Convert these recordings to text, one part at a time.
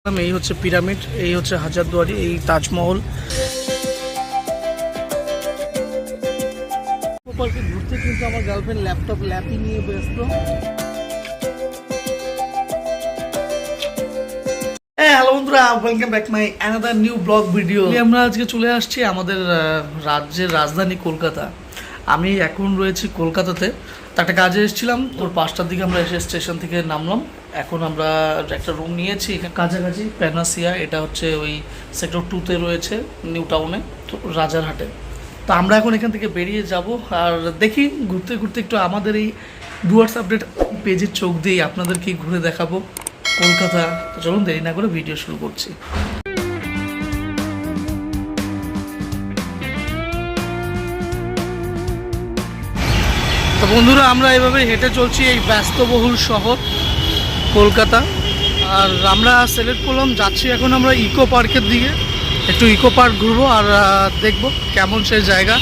এই হচ্ছে পিরামিড, এই হচ্ছে হাজারদুয়ারি, এই তাজমহল। পার্কে ঘুরতে কিন্তু আমার গার্লফ্রেন্ড ল্যাপি নিয়ে ব্যস্ত। হ্যালো বন্ধুরা, welcome back my another new blog video. আমরা আজকে চলে আসছি আমাদের রাজ্যের রাজধানী কলকাতা। আমি এখন রয়েছি কলকাতাতে, তো একটা কাজে এসেছিলাম। ওর 5টার দিকে আমরা এসে স্টেশন থেকে নামলাম। এখন আমরা একটা রুম নিয়েছি এখানে কাছাকাছি প্যানাসিয়া, এটা হচ্ছে ওই সেক্টর 2-তে রয়েছে, নিউ টাউনে, তো রাজারহাটে। তো আমরা এখন এখান থেকে বেরিয়ে যাব আর দেখি ঘুরতে ঘুরতে একটু আমাদের এই ডুয়ার্স আপডেট পেজের চোখ দিয়ে আপনাদেরকে ঘুরে দেখাবো কলকাতা। তো চলুন দেরি না করে ভিডিও শুরু করছি। তো বন্ধুরা, আমরা এভাবে হেঁটে চলছি এই ব্যস্তবহুল শহর কলকাতা। আর আমরা সিলেক্ট করলাম, যাচ্ছি এখন আমরা ইকো পার্কের দিকে। একটু ইকো পার্ক ঘুরবো আর দেখবো কেমন সেই জায়গা।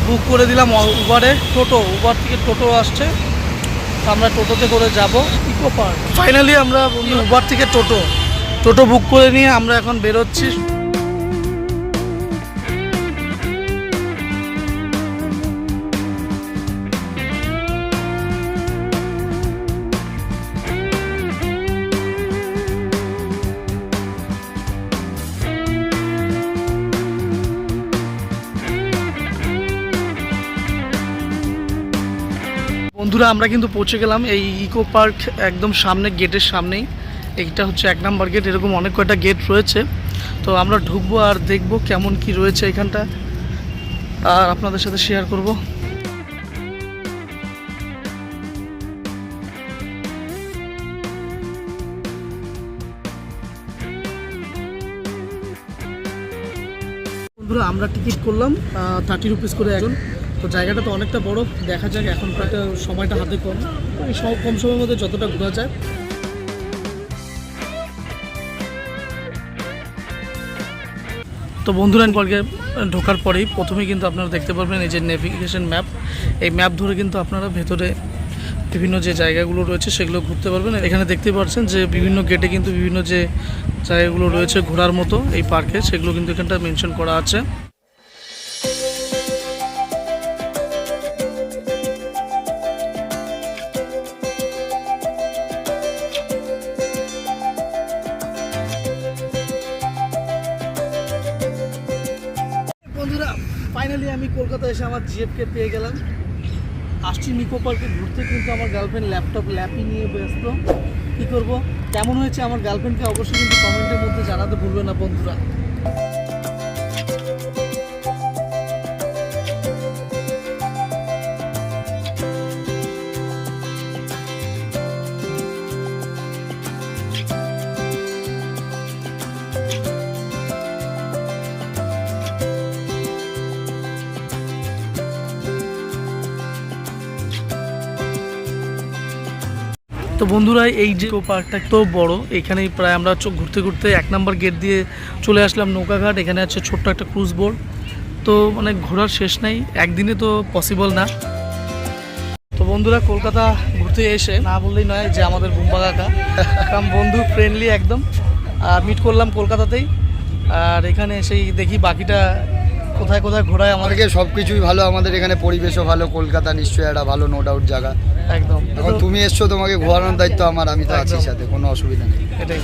বুক করে দিলাম উবারে, উবার থেকে টোটো আসছে, আমরা টোটোতে করে যাব ইকো পার্ক। ফাইনালি আমরা উবার থেকে টোটো বুক করে নিয়ে আমরা এখন বেরোচ্ছি। বন্ধুরা, আমরা কিন্তু পৌঁছে গেলাম এই ইকো পার্ক একদম সামনে, গেটের সামনেই। এইটা হচ্ছে 1 নম্বর গেট, এরকম অনেক কয়টা গেট রয়েছে। তো আমরা ঢুকবো আর দেখবো কেমন কি রয়েছে এখানটা, আর আপনাদের সাথে শেয়ার করব। বন্ধুরা, আমরা টিকিট করলাম 30 রুপিস করে একজন। তো জায়গাটা তো অনেকটা বড়, দেখা যাক। এখন একটা সময়টা হাতে কম, এই কম সময়ের মধ্যে যতটা ঘোরা যায়। তো বন্ধুরা, পার্কে ঢোকার পরেই প্রথমেই কিন্তু আপনারা দেখতে পারবেন এই যে নেভিগেশন ম্যাপ। এই ম্যাপ ধরে কিন্তু আপনারা ভেতরে বিভিন্ন যে জায়গাগুলো রয়েছে সেগুলো ঘুরতে পারবেন। এখানে দেখতে পাচ্ছেন যে বিভিন্ন গেটে কিন্তু বিভিন্ন যে জায়গাগুলো রয়েছে ঘোরার মতো এই পার্কে, সেগুলো কিন্তু এখানটা মেনশন করা আছে। বন্ধুরা, ফাইনালি আমি কলকাতা এসে আমার জিএফকে পেয়ে গেলাম। আসছি নিকো পার্কে ঘুরতে, কিন্তু আমার গার্লফ্রেন্ড ল্যাপি নিয়ে ব্যস্ত। কী করবো, কেমন হয়েছে আমার গার্লফ্রেন্ডকে অবশ্যই কিন্তু কমেন্টের মধ্যে জানাতে ভুলবেন না বন্ধুরা। তো বন্ধুরা, এই যে পার্কটা তো বড়, এখানেই প্রায় আমরা ঘুরতে ঘুরতে 1 নম্বর গেট দিয়ে চলে আসলাম নৌকাঘাট। এখানে আছে ছোট্ট একটা ক্রুজ বোর্ড। তো মানে ঘোরার শেষ নাই, একদিনে তো পসিবল না। তো বন্ধুরা, কলকাতা ঘুরতে এসে না বললেই নয় যে আমাদের বুম্বা কাকা বন্ধু ফ্রেন্ডলি একদম মিট করলাম কলকাতাতেই। আর এখানে এসেই দেখি বাকিটা কোথায় কোথায় ঘোরায় আমাদেরকে। সব কিছুই ভালো, আমাদের এখানে পরিবেশও ভালো। কলকাতা নিশ্চয়ই একটা ভালো নো ডাউট জায়গা একদম। এখন তুমি এসছো, তোমাকে ঘোরানোর দায়িত্ব আমার, আমি তো আছি সাথে, কোনো অসুবিধা নেই। এটাই।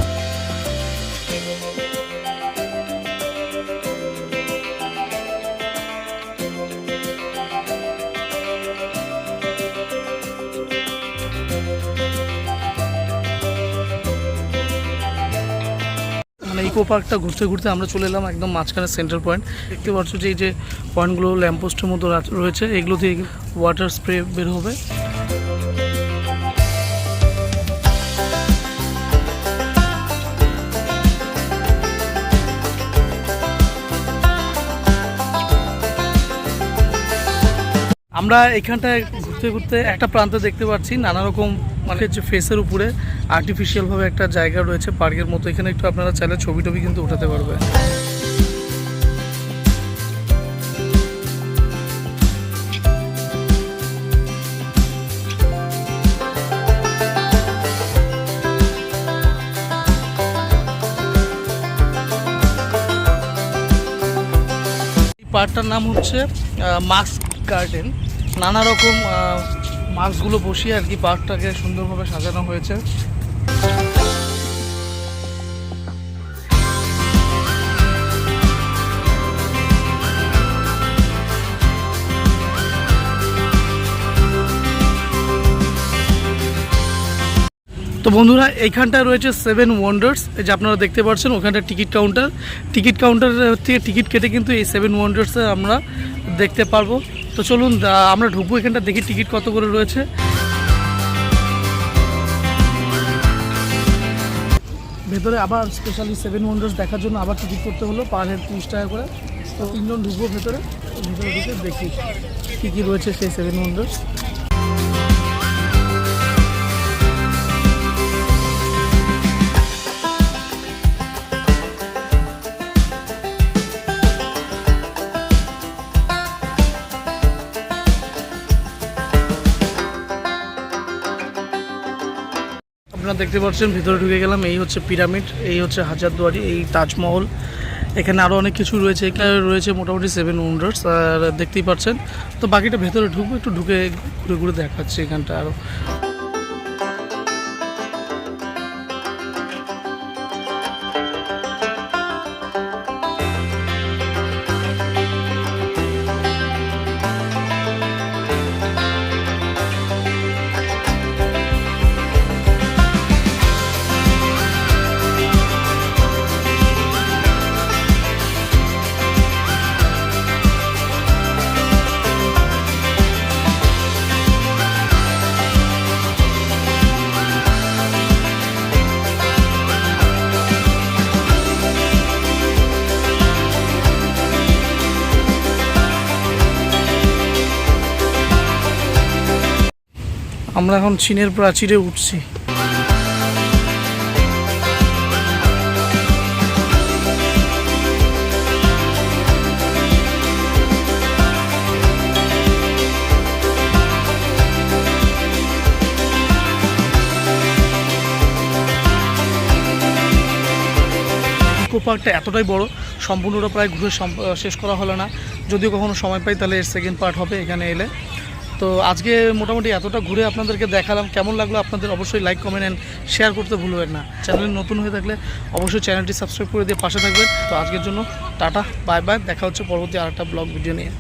মানে ইকো পার্কটা ঘুরতে ঘুরতে আমরা চলে এলাম একদম মাঝখানে সেন্টার পয়েন্ট। দেখতে পাচ্ছ যে এই যে পয়েন্টগুলো ল্যাম্পপোস্টের মতো রয়েছে, এগুলো দিয়ে ওয়াটার স্প্রে বের হবে। আমরা এখানটায় ঘুরতে ঘুরতে একটা প্রান্তে দেখতে পাচ্ছি নানা রকম মানে যে ফেসের উপরে আর্টিফিশিয়ালভাবে একটা জায়গা রয়েছে পার্কের মতো। এখানে একটু আপনারা চাইলে ছবি টবি কিন্তু উঠাতে পারবে। পার্কটার নাম হচ্ছে মাস্ক গার্ডেন। নানা রকম মাস্কগুলো বসিয়ে আর কি পার্কটাকে সুন্দরভাবে সাজানো হয়েছে। তো বন্ধুরা, এইখানটায় রয়েছে 7 ওয়ান্ডার্স। এই যে আপনারা দেখতে পাচ্ছেন ওখানটা টিকিট কাউন্টার থেকে টিকিট কেটে কিন্তু এই 7 ওয়ান্ডার্সে আমরা দেখতে পারবো। তো চলুন আমরা ঢুকবো এখানটা, দেখি টিকিট কত করে রয়েছে। ভেতরে আবার স্পেশালি 7 ওয়ান্ডার্স দেখার জন্য আবার টিকিট করতে হলো, পার হেড 30 টাকা করে। তো 3 জন ঢুকবো ভেতরে ঢুকে দেখি কী কী রয়েছে সেই 7 ওয়ান্ডার্স। আপনারা দেখতে পাচ্ছেন ভিতরে ঢুকে গেলাম। এই হচ্ছে পিরামিড, এই হচ্ছে হাজারদুয়ারি, এই তাজমহল, এখানে আরও অনেক কিছু রয়েছে। এখানে রয়েছে মোটামুটি 7 ওয়ান্ডার্স আর দেখতেই পাচ্ছেন। তো বাকিটা ভেতরে ঢুকবো, একটু ঢুকে ঘুরে ঘুরে দেখাচ্ছি এখানটা আরও। আমরা এখন চীনের প্রাচীরে উঠছি। ইকো পার্কটা এতটাই বড়, সম্পূর্ণটা প্রায় ঘুরে শেষ করা হলো না। যদিও কখনো সময় পাই তাহলে এর সেকেন্ড পার্ট হবে এখানে এলে। তো আজকে মোটামুটি এতটা ঘুরে আপনাদেরকে দেখালাম। কেমন লাগলো আপনাদের অবশ্যই লাইক, কমেন্ট অ্যান্ড শেয়ার করতে ভুলবেন না। চ্যানেলে নতুন হয়ে থাকলে অবশ্যই চ্যানেলটি সাবস্ক্রাইব করে দিয়ে পাশে থাকবেন। তো আজকের জন্য টাটা, বাই বাই, দেখা হচ্ছে পরবর্তী আরেকটা ব্লগ ভিডিও নিয়ে।